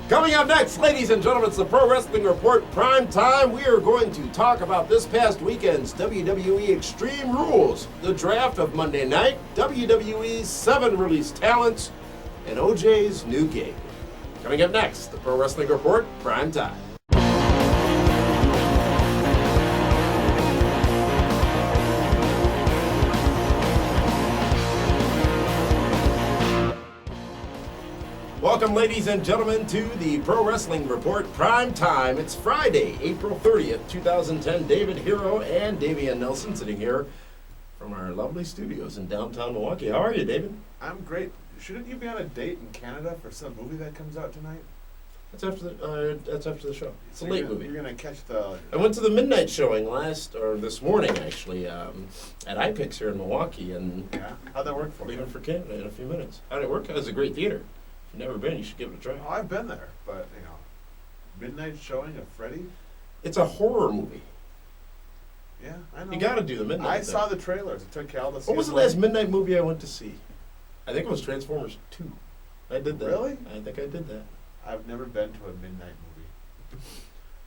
Coming up next, ladies and gentlemen, it's the Pro Wrestling Report Primetime. We are going to talk about this past weekend's WWE Extreme Rules, the draft of Monday night, WWE's 7 released talents, and OJ's new gig. Coming up next, the Pro Wrestling Report Primetime. Welcome, ladies and gentlemen, to the Pro Wrestling Report Prime Time. It's Friday, April 30th, 2010. David Hero and Dameon Nelson sitting here from our lovely studios in downtown Milwaukee. How are you, David? I'm great. Shouldn't you be on a date in Canada for some movie that comes out tonight? That's after the show. It's a late movie. You're gonna catch the. I went to the midnight showing this morning actually, at iPix here in Milwaukee, and Yeah. How'd that work for you? leaving for Canada in a few minutes. How'd it work? It was a great theater. If you've never been, you should give it a try. Oh, I've been there, but midnight showing of Freddy. It's a horror movie. Yeah, I know. You got to do the midnight. I thing. saw the trailers. It took Cal to see. What was the last midnight movie I went to see? I think it was Transformers 2. I did that. Really? I think I did that. I've never been to a midnight movie.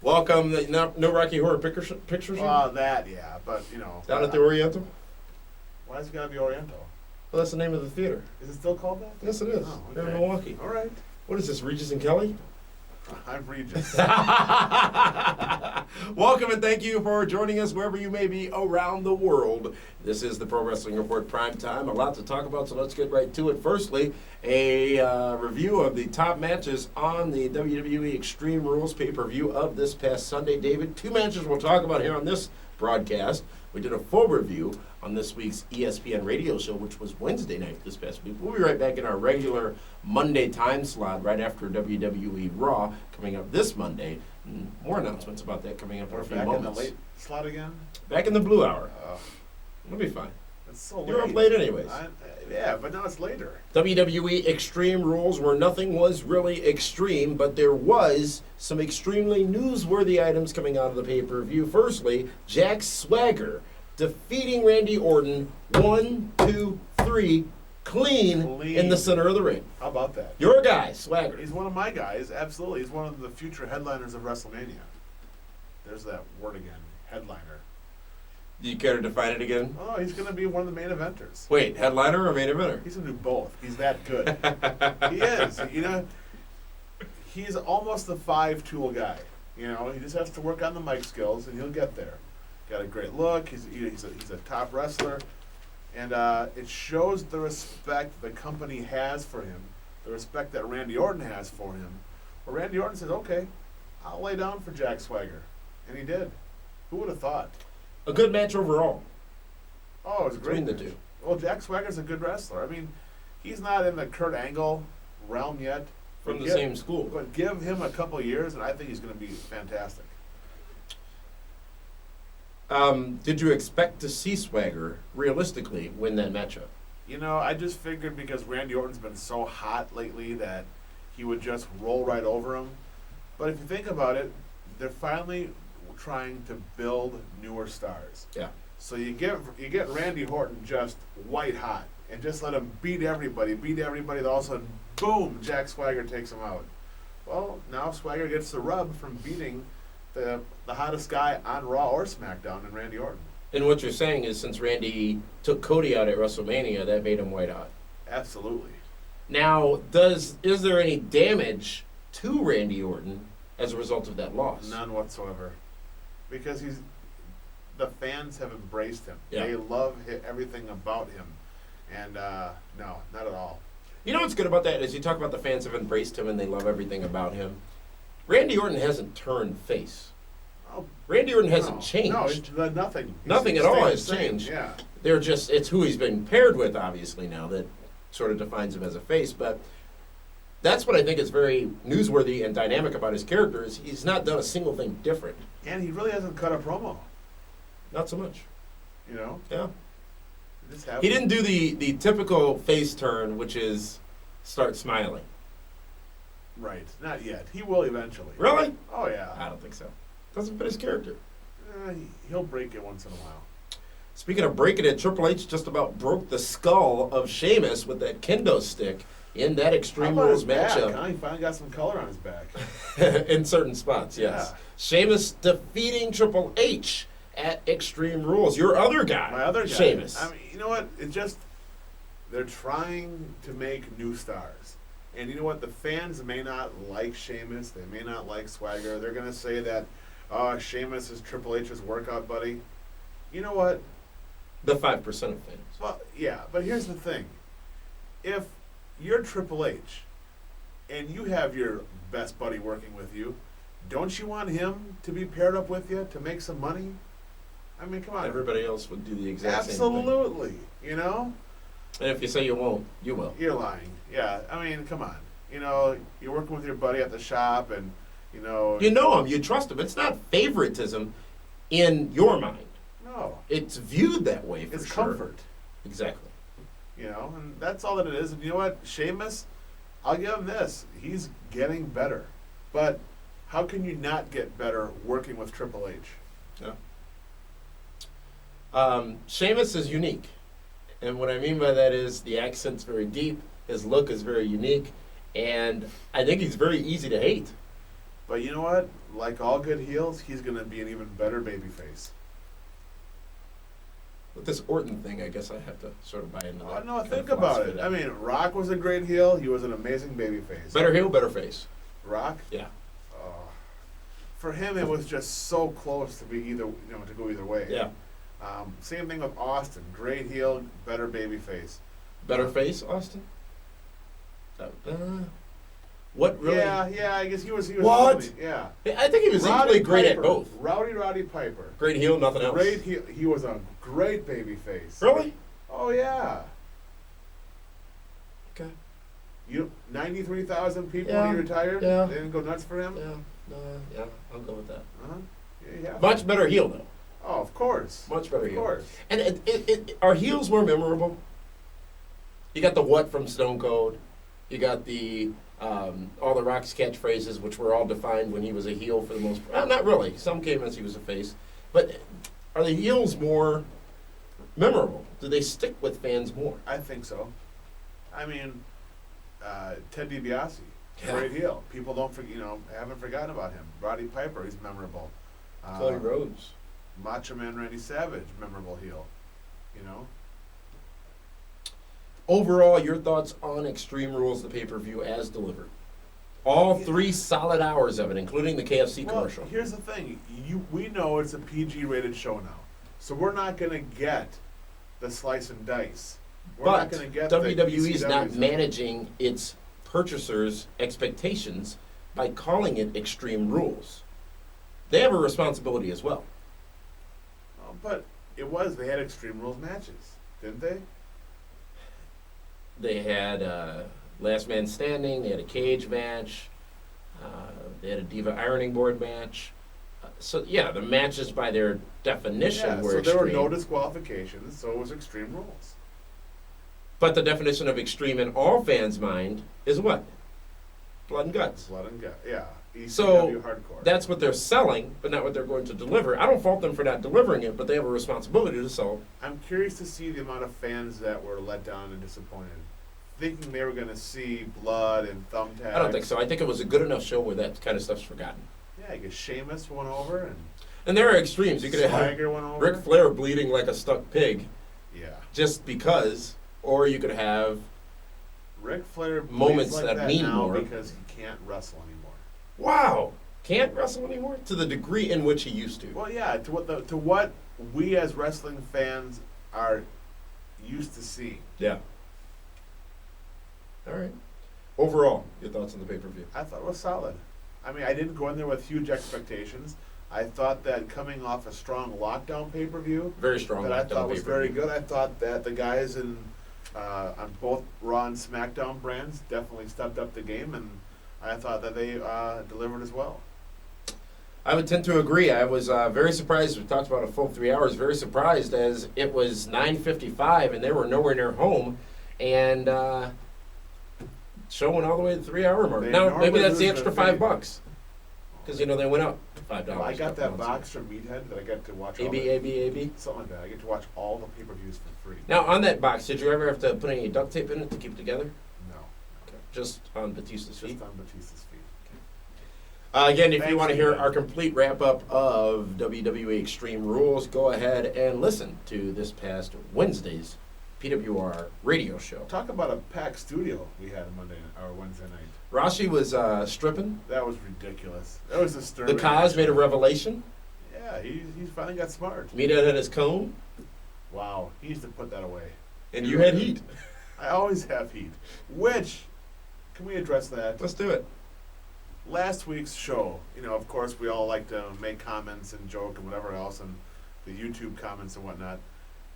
Welcome. No Rocky Horror Picture Show? That, yeah, but Down at the Oriental? Why is it gotta be Oriental? Well, that's the name of the theater. Is it still called that? Yes, it is. Oh, Here in okay. Milwaukee. All right. What is this, Regis and Kelly? I'm Regis. Welcome and thank you for joining us wherever you may be around the world. This is the Pro Wrestling Report Prime Time. A lot to talk about, so let's get right to it. Firstly, a review of the top matches on the WWE Extreme Rules pay-per-view of this past Sunday. David, 2 matches we'll talk about here on this broadcast. We did a full review on this week's ESPN radio show, which was Wednesday night this past week. We'll be right back in our regular Monday time slot right after WWE Raw coming up this Monday. And more announcements about that coming up in a few Back moments. in the late slot again? Back in the blue hour. It'll be fine. It's so late. You're up late anyways. Yeah, but now it's later. WWE Extreme Rules, where nothing was really extreme, but there was some extremely newsworthy items coming out of the pay-per-view. Firstly, Jack Swagger defeating Randy Orton 1, 2, 3, clean in the center of the ring. How about that? Your guy, Swagger. He's one of my guys, absolutely. He's one of the future headliners of WrestleMania. There's that word again, headliner. Do you care to define it again? Oh, he's going to be one of the main eventers. Wait, headliner or main eventer? He's going to do both. He's that good. He is. He's almost the 5-tool guy. He just has to work on the mic skills, and he'll get there. Got a great look. He's a top wrestler. And it shows the respect the company has for him, the respect that Randy Orton has for him. Where Randy Orton says, okay, I'll lay down for Jack Swagger. And he did. Who would have thought? A good match overall. Oh, it was a great Between the match. two. Well, Jack Swagger's a good wrestler. I mean, he's not in the Kurt Angle realm yet. From the same school. But give him a couple of years, and I think he's going to be fantastic. Did you expect to see Swagger realistically win that matchup? I just figured because Randy Orton's been so hot lately that he would just roll right over him. But if you think about it, they're finally trying to build newer stars. Yeah. So you get Randy Orton just white hot and just let him beat everybody. Then all of a sudden, boom, Jack Swagger takes him out. Well, now Swagger gets the rub from beating the hottest guy on Raw or SmackDown in Randy Orton. And what you're saying is since Randy took Cody out at WrestleMania, that made him white hot. Absolutely. Now, is there any damage to Randy Orton as a result of that loss? None whatsoever. Because the fans have embraced him. Yeah. They love everything about him. And no, not at all. You know what's good about that is you talk about the fans have embraced him and they love everything about him. Randy Orton hasn't turned face. Oh, Randy Orton hasn't changed. No, nothing. Nothing at all has changed. Yeah. It's who he's been paired with, obviously, now that sort of defines him as a face. But that's what I think is very newsworthy and dynamic about his character is he's not done a single thing different. And he really hasn't cut a promo. Not so much. Yeah. He didn't do the typical face turn, which is start smiling. Right. Not yet. He will eventually. Really? Oh, yeah. I don't think so. Doesn't fit his character. He'll break it once in a while. Speaking of breaking it, Triple H just about broke the skull of Sheamus with that kendo stick in that Extreme How about Rules his back, matchup. huh? He finally got some color on his back. In certain spots, yes. Yeah. Sheamus defeating Triple H at Extreme Rules. Your other guy, My other guy. Sheamus. I mean, you know what? It just, they're trying to make new stars. And you know what? The fans may not like Sheamus. They may not like Swagger. They're going to say that, oh, Sheamus is Triple H's workout buddy. You know what? The 5% of fans. Well, yeah, but here's the thing. If you're Triple H and you have your best buddy working with you, don't you want him to be paired up with you to make some money? I mean, come on. Everybody else would do the exact same thing. Absolutely. You know? And if you say you won't, you will. You're lying. Yeah, I mean, come on. You know, you're working with your buddy at the shop and, you know. You know him, you trust him. It's not favoritism in your mind. No. It's viewed that way for It's sure. comfort. Exactly. You know, and that's all that it is. And you know what? Sheamus, I'll give him this. He's getting better. But how can you not get better working with Triple H? Yeah. Sheamus is unique. And what I mean by that is the accent's very deep, his look is very unique, and I think he's very easy to hate. But you know what? Like all good heels, he's going to be an even better babyface. With this Orton thing, I guess I have to sort of buy into that. Oh, no, kind think of about philosophy it. I mean, Rock was a great heel. He was an amazing babyface. Better heel, better face. Rock? Yeah. For him, it was just so close to be either, you know, to go either way. Yeah. Same thing with Austin. Great heel, better babyface. Better face, Austin? What really? Yeah, I guess he was. What? Funny. Yeah. I think he was equally great at both. Roddy Piper. Great heel, nothing else. Great heel. He was a great babyface. Really? Oh yeah. Okay. 93,000 people Yeah, when he retired. yeah. They didn't go nuts for him. Yeah, I'll go with that. Uh-huh. Yeah. Much better heel, though. Oh, of course. Much better heel. Of course. And are heels more memorable? You got the what from Stone Cold. You got the all the Rock's catchphrases, which were all defined when he was a heel for the most part. Well, not really. Some came as he was a face. But are the heels more memorable? Do they stick with fans more? I think so. I mean, Ted DiBiase, Yeah. great heel. People haven't forgotten about him. Roddy Piper, he's memorable. Cody Rhodes. Macho Man Randy Savage, memorable heel. You know. Overall, your thoughts on Extreme Rules, the pay-per-view, as delivered? All 3 solid hours of it, including the KFC commercial. Here's the thing. We know it's a PG-rated show now. So we're not going to get the slice and dice. We're not But going to get WWE is the not ECWs. managing its purchasers' expectations by calling it Extreme Rules. They have a responsibility as well. But they had Extreme Rules matches, didn't they? They had Last Man Standing, they had a cage match, they had a Diva Ironing Board match. So, yeah, the matches by their definition were so extreme. there were no disqualifications, so it was Extreme Rules. But the definition of extreme in all fans' mind is what? Blood and guts. Blood and gut, yeah. ECW So hardcore. that's what they're selling, but not what they're going to deliver. I don't fault them for not delivering it, but they have a responsibility to sell. I'm curious to see the amount of fans that were let down and disappointed, thinking they were going to see blood and thumbtacks. I don't think so. I think it was a good enough show where that kind of stuff's forgotten. Yeah, I guess Sheamus went over And there are extremes. You and could have Swagger went over. Ric Flair bleeding like a stuck pig Yeah. just because, or you could have Ric Flair moments bleeds like that mean now more. because he can't wrestle anymore. wow, can't wrestle anymore to the degree in which he used to. Well, yeah, to what we as wrestling fans are used to seeing. Yeah. All right. Overall, your thoughts on the pay-per-view? I thought it was solid. I mean, I didn't go in there with huge expectations. I thought that coming off a strong lockdown pay-per-view, Very strong. that I lockdown thought was very pay-per-view. good. I thought that the guys on both Raw and SmackDown brands definitely stepped up the game, and I thought that they delivered as well. I would tend to agree. I was very surprised. We talked about a full 3 hours. Very surprised as it was 9:55 and they were nowhere near home, and showing all the way to the 3 hour mark. They Now normally maybe that's the lose extra their $5 because they went up $5. Well, I got that months box from Meathead that I got to watch. ago. AB. Something like that. I get to watch all the pay-per-views for free. Now on that box, did you ever have to put any duct tape in it to keep it together? No. just on Batista's feet? Just on Batista's feet. Again, if you Thanks, want to hear Ethan. our complete wrap-up of WWE Extreme Rules, go ahead and listen to this past Wednesday's PWR radio show. Talk about a packed studio we had Wednesday night. Rashi was stripping. That was ridiculous. That was The disturbing. Kaz made a revelation. Yeah, he finally got smart. Meathead had his cone, Wow, he needs to put that away. and you had heat. I always have heat. Which, can we address that? Let's do it. Last week's show, of course, we all like to make comments and joke and whatever else, and the YouTube comments and whatnot.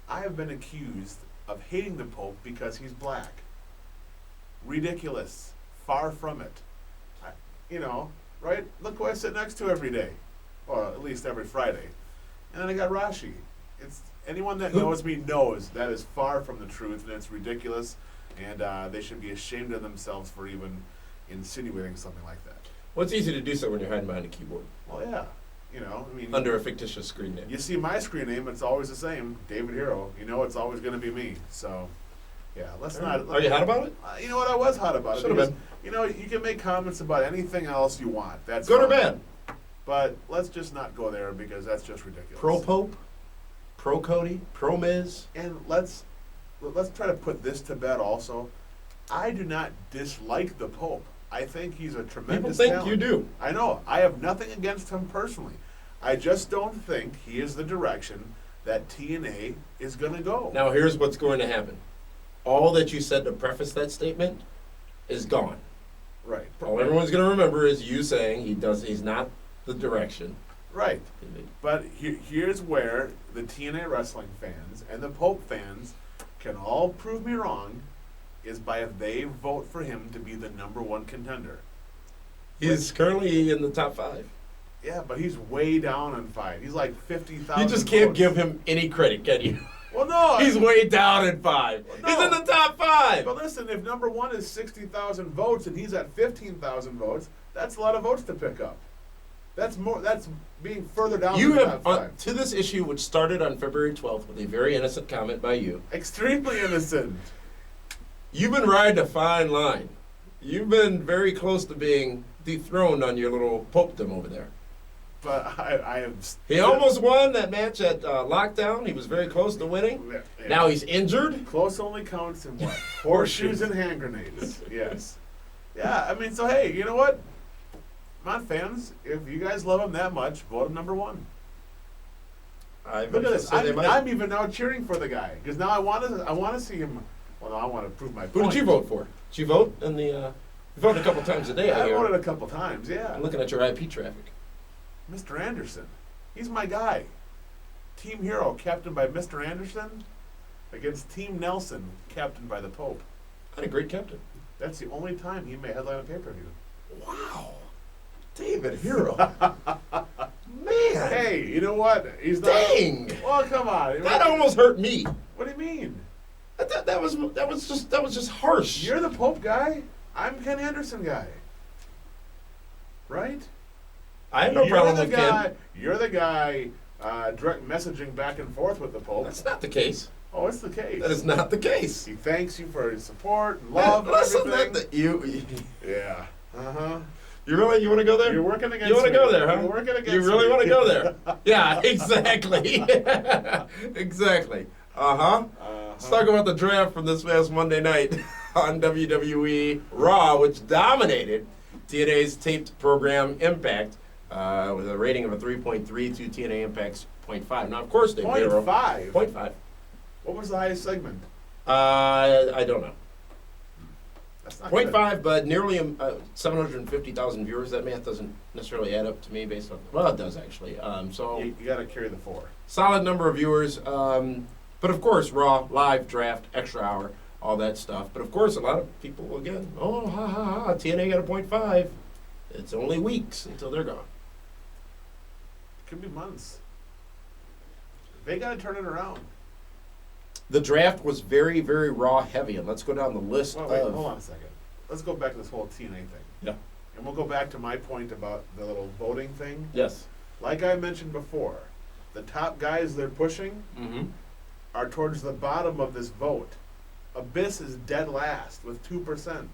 I have been accused of hating the Pope because he's black. Ridiculous. Far from it. Right? Look who I sit next to every day. Or at least every Friday. And then I got Rashi. It's anyone that knows me knows that is far from the truth, and it's ridiculous, and they should be ashamed of themselves for even insinuating something like that. Well, it's easy to do so when you're hiding behind a keyboard. Well, yeah. Under a fictitious screen name. You see my screen name, it's always the same, David Hero. It's always going to be me. So, yeah, let's not. Are you hot about it? You know what? I was hot about it. Should have been. You can make comments about anything else you want. That's Good or fine. bad? But let's just not go there because that's just ridiculous. Pro Pope, pro Cody, pro Miz. And let's try to put this to bed also. I do not dislike the Pope. I think he's a People tremendous think talent. you do. I know. I have nothing against him personally. I just don't think he is the direction that TNA is going to go. Now, here's what's going to happen. All that you said to preface that statement is gone. Right. All everyone's going to remember is you saying he's not the direction. Right. But here's where the TNA wrestling fans and the Pope fans can all prove me wrong, is by if they vote for him to be the #1 contender. He's currently in the top 5. Yeah, but he's way down in 5. He's like 50,000. You just can't votes. give him any credit, can you? Well, no. He's way down in 5. Well, no. He's in the top 5. But listen, if #1 is 60,000 votes and he's at 15,000 votes, that's a lot of votes to pick up. That's more. That's being further down. You the have, top 5. to this issue, which started on February 12th with a very innocent comment by you, Extremely innocent. you've been riding a fine line. You've been very close to being dethroned on your little popedom over there. But I am. He almost won that match at Lockdown. He was very close to winning. Yeah. Now he's injured. Close only counts in what? Horseshoes and hand grenades. Yes. Yeah. I mean, so hey, you know what? Come on, fans. If you guys love him that much, vote him #1. Look at this. I'm even now cheering for the guy because now I want to see him. Well, no, I want to prove my Who point. did you vote for? Did you vote in the? You voted a couple times a day. I hear. voted a couple times. Yeah. I'm looking at your IP traffic. Mr. Anderson. He's my guy. Team Hero, captained by Mr. Anderson, against Team Nelson, captained by the Pope. What a great captain. That's the only time he may headline a pay-per-view. Wow. David Hero. Man. Hey, you know what? He's not. Dang. Well, come on. That almost hurt me. What do you mean? That was just harsh. You're the Pope guy. I'm Ken Anderson guy. Right? I have no problem with Ken. You're the guy direct messaging back and forth with the Pope. That's not the case. Oh, it's the case. That is not the case. He thanks you for his support and love and Listen, everything. Yeah. Uh-huh. You want to go there? You're working against me. You want to go there, huh? You're working against You really me. want to go there? Yeah, exactly. Exactly. Let's talk about the draft from this past Monday night on WWE Raw, which dominated TNA's taped program Impact with a rating of a 3.3 to TNA Impact's 0.5. Now, of course, they 0.5? 0.5. What was the highest segment? I don't know. That's not 0.5, but nearly 750,000 viewers. That math doesn't necessarily add up to me based on. Well, it does actually. So You got to carry the 4. solid number of viewers. But of course, Raw, live, draft, extra hour, all that stuff. But of course, a lot of people again. Oh, ha ha ha! TNA got a 0.5. It's only weeks until they're gone. Could be months. They got to turn it around. The draft was very, very Raw heavy, and let's go down the list Wait, of. hold on a second. Let's go back to this whole TNA thing. Yeah. And we'll go back to my point about the little voting thing. Yes. Like I mentioned before, the top guys they're pushing Mm-hmm. are towards the bottom of this vote. Abyss is dead last with 2%.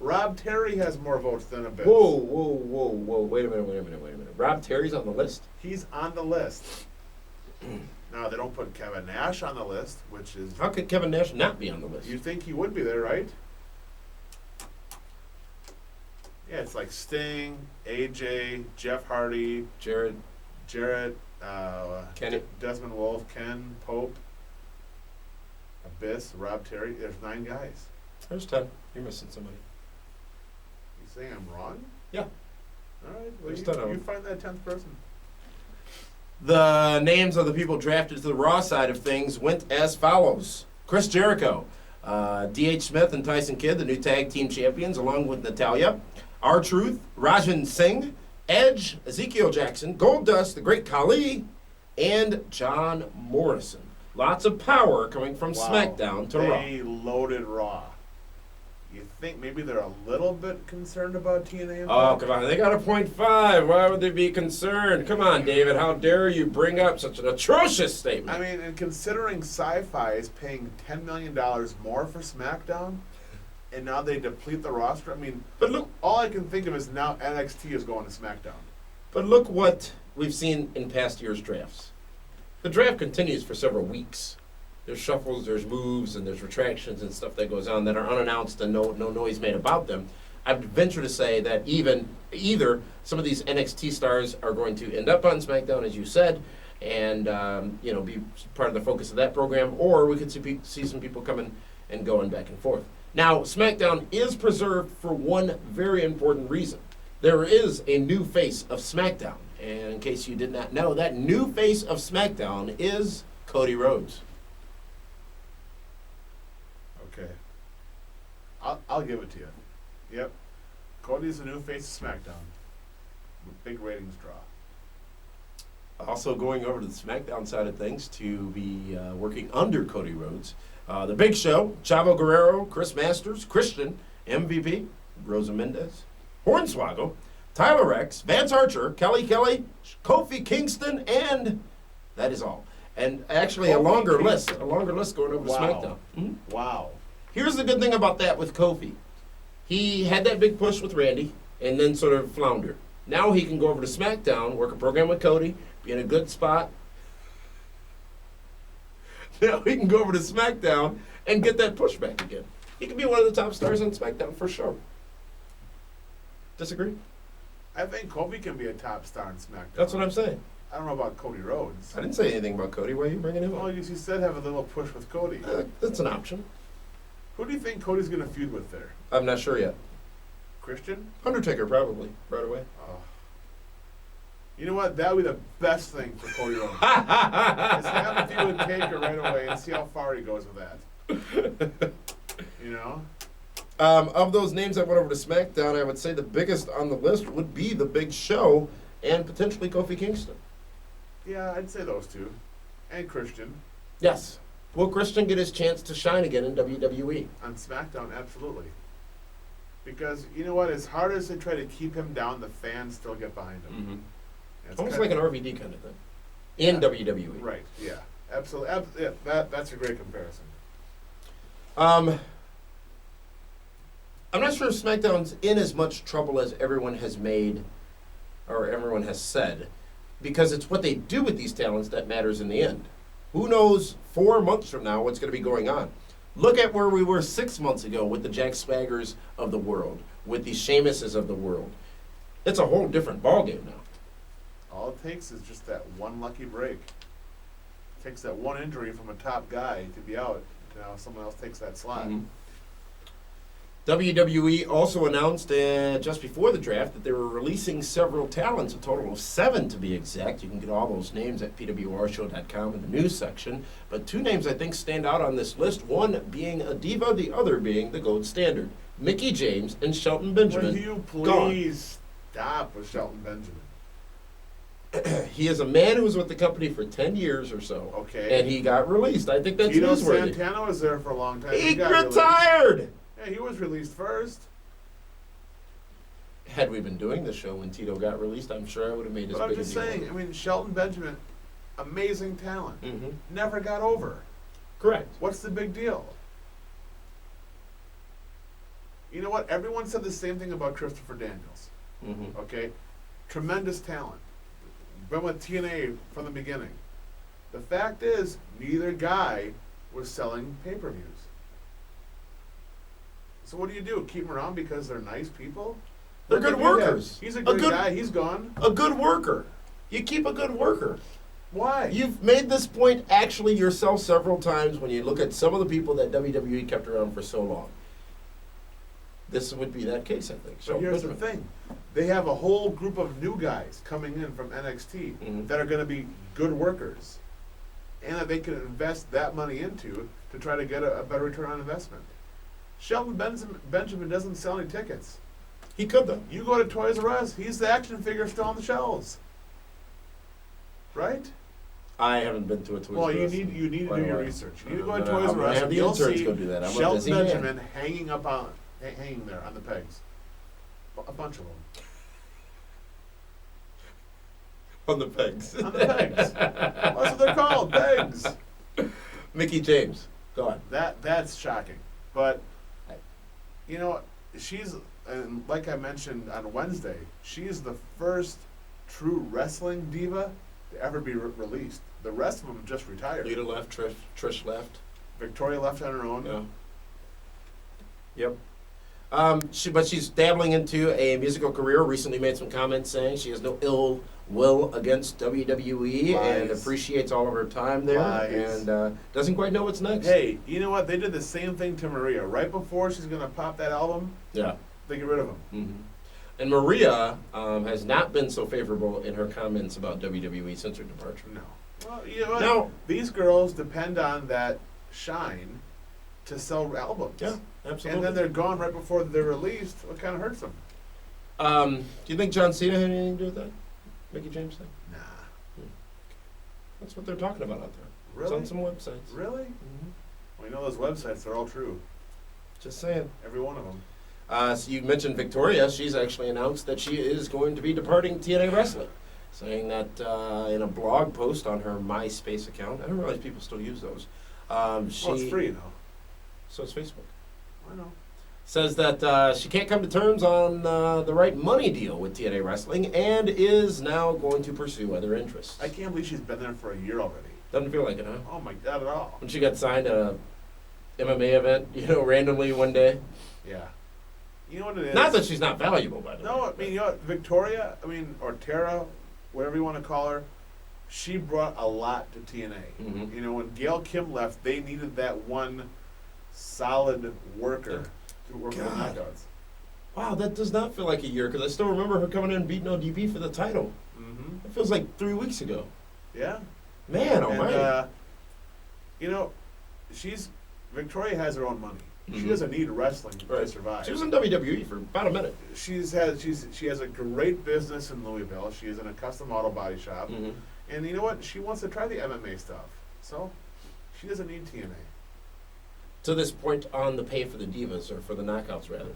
Rob Terry has more votes than Abyss. Whoa. Wait a minute. Rob Terry's on the list? He's on the list. Now, they don't put Kevin Nash on the list, which is... How could Kevin Nash not be on the list? You'd think he would be there, right? Yeah, it's like Sting, AJ, Jeff Hardy, Jarrett, Kenny, Desmond Wolfe, Ken, Pope, Abyss, Rob Terry. There's 9 guys. There's 10. You're missing somebody. You saying I'm wrong? Yeah. All right. Well, you find that 10th person. The names of the people drafted to the Raw side of things went as follows. Chris Jericho, D.H. Smith and Tyson Kidd, the new tag team champions, along with Natalya. R-Truth, Rajan Singh, Edge, Ezekiel Jackson, Goldust, the Great Khali, and John Morrison. Lots of power coming from SmackDown to Raw. They loaded Raw. You think maybe they're a little bit concerned about TNA? Oh, come on. They got a .5. Why would they be concerned? Come on, David. How dare you bring up such an atrocious statement? I mean, and considering Sci-Fi is paying $10 million more for SmackDown, and now they deplete the roster, I mean, but look, all I can think of is now NXT is going to SmackDown. But look what we've seen in past year's drafts. The draft continues for several weeks. There's shuffles, there's moves, and there's retractions and stuff that goes on that are unannounced and no noise made about them. I would venture to say that either some of these NXT stars are going to end up on SmackDown, as you said, and be part of the focus of that program, or we could see some people coming and going back and forth. Now, SmackDown is preserved for one very important reason. There is a new face of SmackDown, and in case you did not know, that new face of SmackDown is Cody Rhodes. Okay. I'll give it to you. Yep. Cody's the new face of SmackDown. Big ratings draw. Also going over to the SmackDown side of things to be working under Cody Rhodes. The Big Show, Chavo Guerrero, Chris Masters, Christian, MVP, Rosa Mendez, Hornswoggle, Tyler Rex, Vance Archer, Kelly, Kofi Kingston, and that is all. And actually a longer list going over to SmackDown. Mm-hmm. Wow. Here's the good thing about that with Kofi. He had that big push with Randy and then sort of floundered. Now he can go over to SmackDown, work a program with Cody, be in a good spot. Now he can go over to SmackDown and get that push back again. He can be one of the top stars on SmackDown for sure. Disagree? I think Kofi can be a top star on SmackDown. That's what I'm saying. I don't know about Cody Rhodes. I didn't say anything about Cody. Why are you bringing him up? Well, you said have a little push with Cody. That's an option. Who do you think Cody's going to feud with there? I'm not sure yet. Christian? Undertaker, probably, right away. Oh. You know what? That would be the best thing for Cody Rhodes. Just have a feud with Taker right away and see how far he goes with that. You know? Of those names that went over to SmackDown, I would say the biggest on the list would be The Big Show and potentially Kofi Kingston. Yeah, I'd say those two. And Christian. Yes. Will Christian get his chance to shine again in WWE? On SmackDown, absolutely. Because, you know what, as hard as they try to keep him down, the fans still get behind him. Mm-hmm. Almost like an RVD kind of thing. In WWE. Right, yeah. Absolutely. That's a great comparison. I'm not sure if SmackDown's in as much trouble as everyone has made or everyone has said, because it's what they do with these talents that matters in the end. Who knows 4 months from now what's going to be going on? Look at where we were 6 months ago with the Jack Swaggers of the world, with the Sheamuses of the world. It's a whole different ballgame now. All it takes is just that one lucky break. It takes that one injury from a top guy to be out. Now someone else takes that slot. Mm-hmm. WWE also announced just before the draft that they were releasing several talents, a total of 7 to be exact. You can get all those names at pwrshow.com in the news section. But 2 names I think stand out on this list, one being a diva, the other being the gold standard. Mickie James and Shelton Benjamin. Will you please stop with Shelton Benjamin? He is a man who was with the company for 10 years or so. Okay. And he got released. I think that's Tito newsworthy. Santana was there for a long time. He got retired! Released. Yeah, he was released first. Had we been doing the show when Tito got released, I'm sure I would have made as But big I'm as just saying, I mean, Shelton Benjamin, amazing talent. Mm-hmm. Never got over. Correct. What's the big deal? You know what? Everyone said the same thing about Christopher Daniels. Mm-hmm. Okay? Tremendous talent. Been with TNA from the beginning. The fact is, neither guy was selling pay-per-views. So what do? Keep them around because they're nice people? They're good workers. He's a good guy. He's gone. A good worker. You keep a good worker. Why? You've made this point actually yourself several times when you look at some of the people that WWE kept around for so long. This would be that case, I think. So here's the thing. They have a whole group of new guys coming in from NXT that are going to be good workers. And that they can invest that money into to try to get a better return on investment. Shelton Benjamin doesn't sell any tickets. He could, though. You go to Toys R Us, he's the action figure still on the shelves. Right? I haven't been to a Toys R Us. Well, you need to do your research. You need to go to But Toys R Us have and the you'll interns see go do that. I'm a Shelton busy man. Benjamin hanging there on the pegs. A bunch of them. On the pegs. On the pegs. That's what they're called, pegs. Mickey James. Go on. That's shocking. But, you know, she's, and like I mentioned on Wednesday, she is the first true wrestling diva to ever be released. The rest of them just retired. Lita left, Trish left. Victoria left on her own. Yeah. Yep. But she's dabbling into a musical career. Recently made some comments saying she has no ill will against WWE and appreciates all of her time there and doesn't quite know what's next. Hey, you know what? They did the same thing to Maria. Right before she's going to pop that album, yeah, they get rid of them. Mm-hmm. And Maria has not been so favorable in her comments about WWE since her departure. No. Well, you know what? No. These girls depend on that shine to sell albums. Yeah, absolutely. And then they're gone right before they're released. What kind of hurts them? Do you think John Cena had anything to do with that? Mickey James thing? Nah. That's what they're talking about out there. Really? It's on some websites. Really? Mm-hmm. Well, you know those websites, they're all true. Just saying. Every one of them. So you mentioned Victoria. She's actually announced that she is going to be departing TNA Wrestling, saying that in a blog post on her MySpace account. I didn't realize people still use those. Well, it's free, you know. So it's Facebook. I know. Says that she can't come to terms on the right money deal with TNA Wrestling and is now going to pursue other interests. I can't believe she's been there for a year already. Doesn't feel like it, huh? Oh my God, at all. When she got signed at a MMA event, randomly one day. Yeah. You know what it is? Not that she's not valuable, by the way. No, I mean, you know what? Victoria, or Tara, whatever you want to call her, she brought a lot to TNA. Mm-hmm. You know, when Gail Kim left, they needed that one solid worker to work with the knockouts. Wow, that does not feel like a year, because I still remember her coming in and beating ODB for the title. Mm-hmm. It feels like 3 weeks ago. Yeah. Man, oh my. You know, Victoria has her own money. Mm-hmm. She doesn't need wrestling to survive. She was in WWE for about a minute. She has a great business in Louisville. She is in a custom auto body shop. Mm-hmm. And you know what? She wants to try the MMA stuff. So, she doesn't need TNA. To this point on the pay for the Divas, or for the Knockouts rather,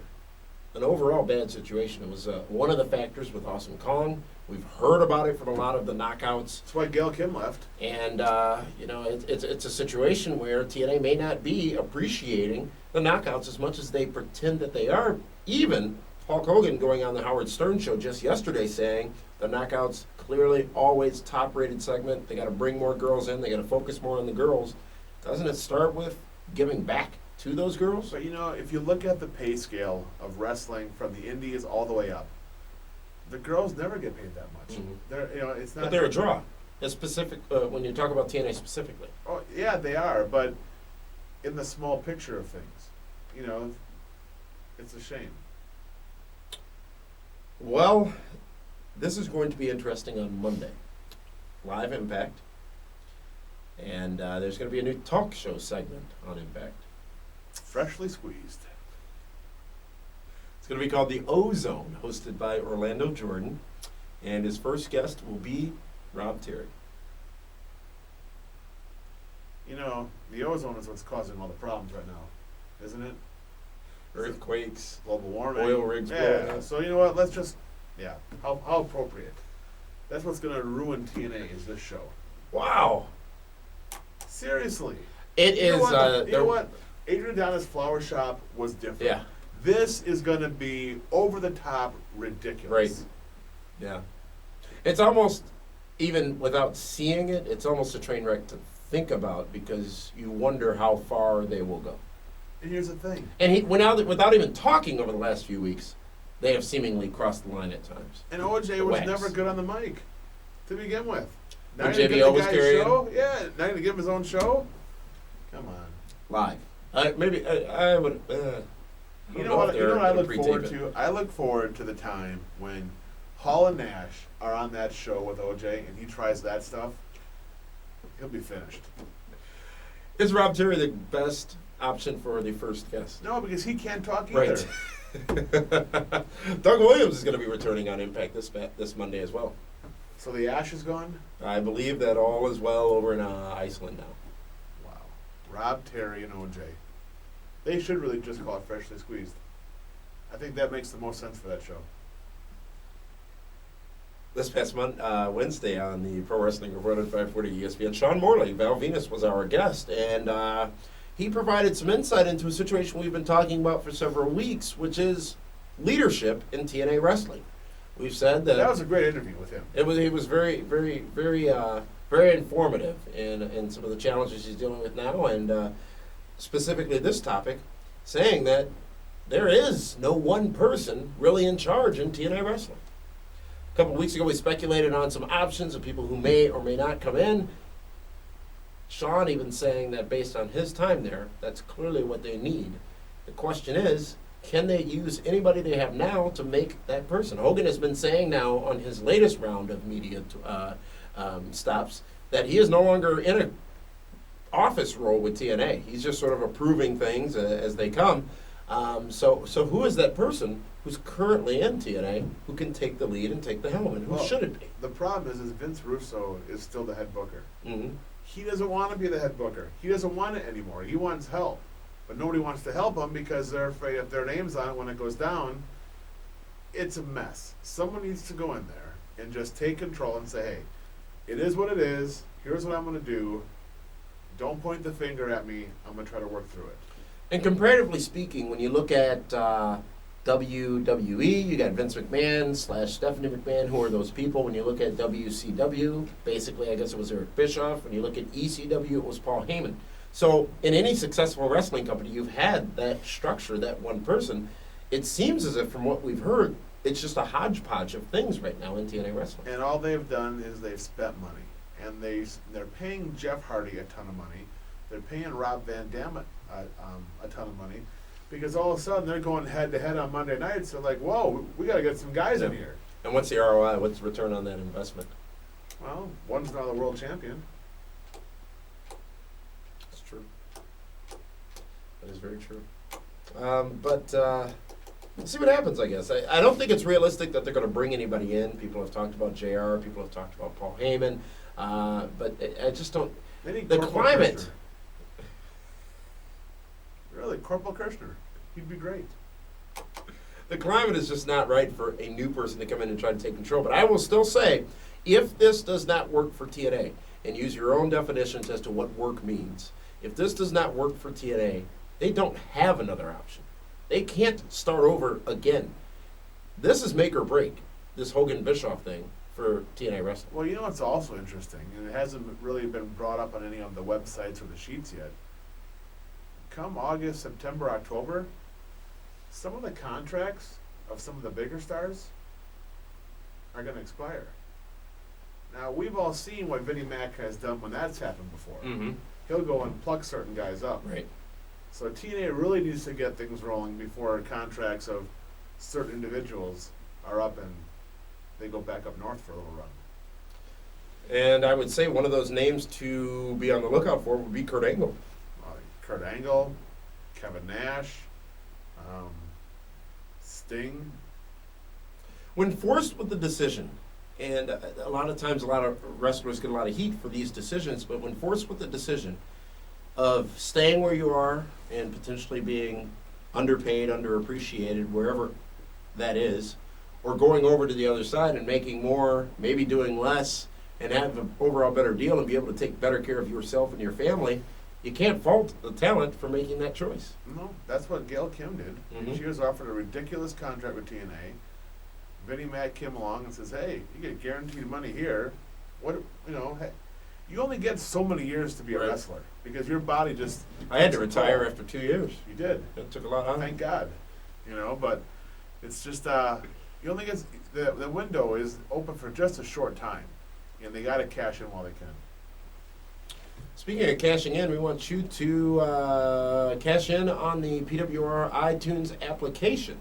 an overall bad situation. It was one of the factors with Awesome Kong. We've heard about it from a lot of the Knockouts. That's why Gail Kim left. And, it's a situation where TNA may not be appreciating the Knockouts as much as they pretend that they are. Even Hulk Hogan going on the Howard Stern show just yesterday saying the Knockouts clearly always top-rated segment. They got to bring more girls in. They got to focus more on the girls. Doesn't it start with giving back to those girls? But if you look at the pay scale of wrestling from the indies all the way up, the girls never get paid that much. Mm-hmm. It's not. But they're a draw. It's specific when you talk about TNA specifically. Oh yeah, they are. But in the small picture of things, it's a shame. Well, this is going to be interesting on Monday. Live Impact. And there's going to be a new talk show segment on Impact. Freshly squeezed. It's going to be called The Ozone, hosted by Orlando Jordan. And his first guest will be Rob Terry. The ozone is what's causing all the problems right now, isn't it? Earthquakes, global warming, oil rigs blowing up. So you know what? Let's just, how appropriate. That's what's going to ruin TNA is this show. Wow. Seriously. It is. You know what? Adrian Adonis' flower shop was different. Yeah. This is going to be over the top ridiculous. Right. Yeah. It's almost, even without seeing it, it's almost a train wreck to think about because you wonder how far they will go. And here's the thing. And without even talking over the last few weeks, they have seemingly crossed the line at times. And OJ was never good on the mic to begin with. Now When JBL was carrying. Show? Yeah, now you're going to give him his own show? Come on. Live. I would. You know what I look forward to? I look forward to the time when Hall and Nash are on that show with OJ and he tries that stuff. He'll be finished. Is Rob Terry the best option for the first guest? No, because he can't talk either. Right. Doug Williams is going to be returning on Impact this Monday as well. So the Ash is gone? I believe that all is well over in Iceland now. Wow. Rob Terry and OJ. They should really just call it Freshly Squeezed. I think that makes the most sense for that show. This past Wednesday on the Pro Wrestling Report at 540 ESPN, Sean Morley, Val Venus, was our guest, and he provided some insight into a situation we've been talking about for several weeks, which is leadership in TNA wrestling. We've said that was a great interview with him. He was very, very, very informative in some of the challenges he's dealing with now, and specifically this topic, saying that there is no one person really in charge in TNA wrestling. A couple of weeks ago, we speculated on some options of people who may or may not come in. Sean even saying that based on his time there, that's clearly what they need. The question is, can they use anybody they have now to make that person? Hogan has been saying now on his latest round of media stops that he is no longer in an office role with TNA. He's just sort of approving things as they come. So who is that person who's currently in TNA who can take the lead and take the helm, and who should it be? The problem is Vince Russo is still the head booker. Mm-hmm. He doesn't want to be the head booker. He doesn't want it anymore. He wants help. But nobody wants to help him because they're afraid if their name's on it when it goes down, it's a mess. Someone needs to go in there and just take control and say, hey, it is what it is. Here's what I'm going to do. Don't point the finger at me. I'm going to try to work through it. And comparatively speaking, when you look at WWE, you got Vince McMahon / Stephanie McMahon, who are those people. When you look at WCW, basically, I guess it was Eric Bischoff. When you look at ECW, it was Paul Heyman. So in any successful wrestling company, you've had that structure, that one person. It seems as if, from what we've heard, it's just a hodgepodge of things right now in TNA wrestling. And all they've done is they've spent money. And they're paying Jeff Hardy a ton of money. They're paying Rob Van Dam a ton of money. Because all of a sudden they're going head-to-head on Monday nights. They're like, whoa, we got to get some guys in here. And what's the ROI? What's the return on that investment? Well, one's now the world champion. That's true. That is very true. But we'll see what happens, I guess. I don't think it's realistic that they're going to bring anybody in. People have talked about JR. People have talked about Paul Heyman. But I just don't... The climate... Kirshner. Really, Corporal Kirshner. He'd be great. The climate is just not right for a new person to come in and try to take control. But I will still say, if this does not work for TNA, and use your own definitions as to what work means, if this does not work for TNA, they don't have another option. They can't start over again. This is make or break, this Hogan-Bischoff thing for TNA wrestling. Well, you know what's also interesting, and it hasn't really been brought up on any of the websites or the sheets yet. Come August, September, October, some of the contracts of some of the bigger stars are going to expire. Now, we've all seen what Vinnie Mac has done when that's happened before. Mm-hmm. He'll go and pluck certain guys up. Right. So TNA really needs to get things rolling before contracts of certain individuals are up and they go back up north for a little run. And I would say one of those names to be on the lookout for would be Kurt Angle. Kurt Angle, Kevin Nash, Sting. When forced with the decision, and a lot of times a lot of wrestlers get a lot of heat for these decisions, but when forced with the decision of staying where you are and potentially being underpaid, underappreciated, wherever that is, or going over to the other side and making more, maybe doing less, and have an overall better deal and be able to take better care of yourself and your family, you can't fault the talent for making that choice. No, that's what Gail Kim did. Mhm. She was offered a ridiculous contract with TNA. Vinnie Mac came along and says, "Hey, you get guaranteed money here. What hey, you only get so many years to be a Right. wrestler because your body just." I had to takes a retire toll. after 2 years. You did. It took a lot on me. Thank God. But it's just you only get the window is open for just a short time, and they got to cash in while they can. Speaking of cashing in, we want you to cash in on the PWR iTunes application.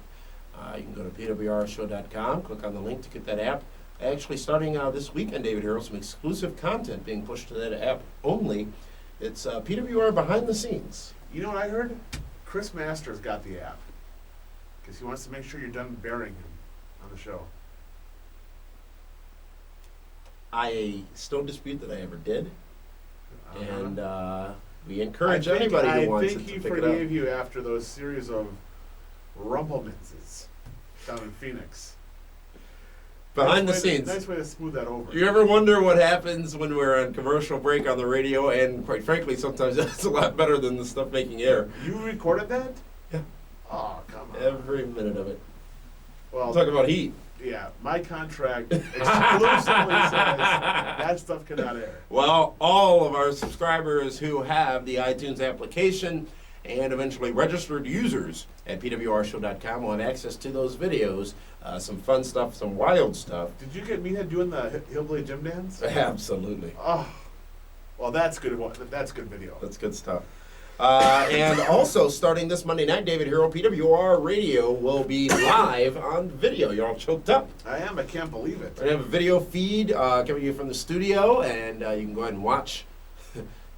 You can go to pwrshow.com, click on the link to get that app. Actually, starting this weekend, David Hero, some exclusive content being pushed to that app only. It's PWR behind the scenes. You know what I heard? Chris Masters got the app because he wants to make sure you're done burying him on the show. I still dispute that I ever did, Uh-huh. and we encourage anybody who wants it to I think he pick it forgave up. you after those series of Rumpelminzes down in Phoenix. Behind the Nice way to- scenes. Nice way to smooth that over. You ever wonder what happens when we're on commercial break on the radio? And quite frankly, sometimes that's a lot better than the stuff making air. You recorded that? Yeah. Oh, come on. Every minute of it. Well, Talk about heat. yeah, my contract exclusively says that stuff cannot air. Well, all of our subscribers who have the iTunes application and eventually registered users at pwrshow.com will have access to those videos. Some fun stuff, some wild stuff. Did you get Meathead doing the Hillbilly Gym Dance? Absolutely. Oh, well, that's good. That's good video. That's good stuff. And also, starting this Monday night, David Hero, PWR Radio will be live on video. You're all choked up. I am. I can't believe it. We're going to have a video feed coming to you from the studio, and you can go ahead and watch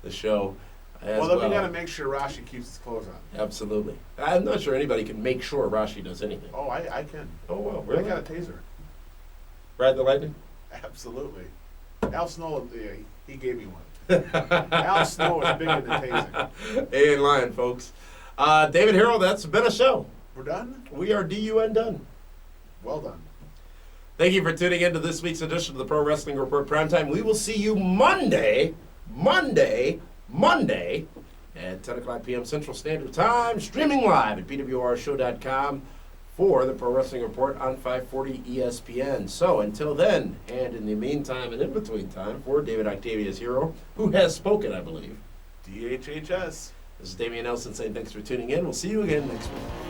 the show as Well, well. then we got to make sure Rashi keeps his clothes on. Absolutely. I'm not sure anybody can make sure Rashi does anything. Oh, I can. Oh, well, I really? got a taser. Ride the lightning? Absolutely. Al Snow, he gave me one. Al Snow is big into tasing. He ain't lying, folks. David Harrell, that's been a show. We're done? We are DUN done. Well done. Thank you for tuning in to this week's edition of the Pro Wrestling Report Primetime. We will see you Monday at 10 o'clock p.m. Central Standard Time, streaming live at pwrshow.com for the Pro Wrestling Report on 540 ESPN. So until then, and in the meantime and in between time, for David Octavius Hero, who has spoken, I believe. DHHS. This is Dameon Nelson saying thanks for tuning in. We'll see you again next week.